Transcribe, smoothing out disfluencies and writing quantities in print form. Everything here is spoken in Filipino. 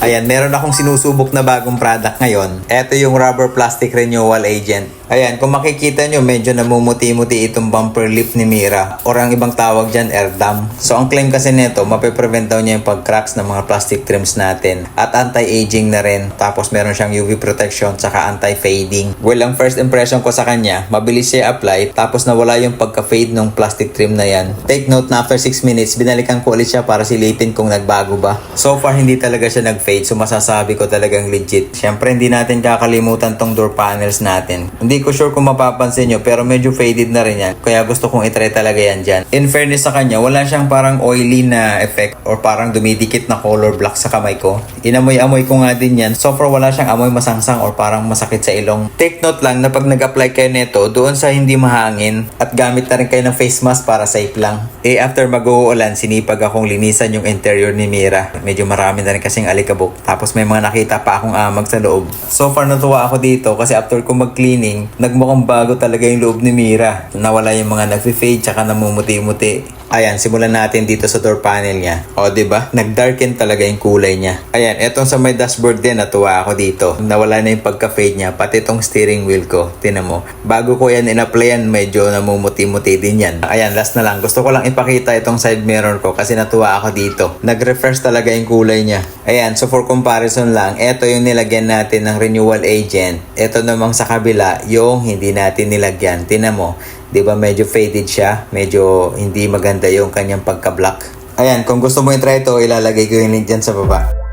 Ayan, meron akong sinusubok na bagong product ngayon. Ito yung rubber plastic renewal agent. Ayan, kung makikita nyo, medyo namumuti-muti itong bumper lip ni Mira. Or ang ibang tawag dyan, air dam. So ang claim kasi nito, mape-prevent daw niya yung pag-cracks ng mga plastic trims natin. At anti-aging na rin. Tapos meron siyang UV protection, saka anti-fading. Well, ang first impression ko sa kanya, mabilis siya apply. Tapos nawala yung pagka-fade ng plastic trim na yan. Take note na after 6 minutes, binalikan ko ulit siya para silipin kung nagbago ba. So far, hindi talaga siya nag-fade. So masasabi ko talagang legit. Siyempre, hindi natin kakalimutan tong door panels natin. Hindi ko sure kung mapapansin nyo, pero medyo faded na rin yan. Kaya gusto kong itry talaga yan dyan. In fairness sa kanya, wala siyang parang oily na effect or parang dumidikit na color block sa kamay ko. Inamoy-amoy ko nga din yan. So far, wala siyang amoy masangsang or parang masakit sa ilong. Take note lang na pag nag-apply kayo nito, doon sa hindi mahangin at gamit na rin kayo ng face mask para safe lang. After mag-uulan, sinipag akong linisan yung interior ni Mira. Medyo marami na rin kasing alikabok. Tapos may mga nakita pa akong amag sa loob. So far, natuwa ako dito kasi after ko mag-cleaning, nagmukhang bago talaga yung loob ni Mira. Nawala yung mga nag-fade tsaka namumuti-muti. Ayan, simulan natin dito sa door panel niya. O, diba? Nag-darken talaga yung kulay niya. Ayan, etong sa may dashboard din, natuwa ako dito. Nawala na yung pagka-fade niya, pati itong steering wheel ko. Tinan mo. Bago ko yan in-applyan, medyo namumuti-muti din yan. Ayan, last na lang. Gusto ko lang ipakita itong side mirror ko kasi natuwa ako dito. Nag-refresh talaga yung kulay niya. Ayan, so for comparison lang, eto yung nilagyan natin ng renewal agent. Eto namang sa kabila, yung hindi natin nilagyan. Tinan mo. Diba medyo faded siya, medyo hindi maganda yung kanyang pagka-black. Ayan, kung gusto mo i-try ito, ilalagay ko yung link dyan sa baba.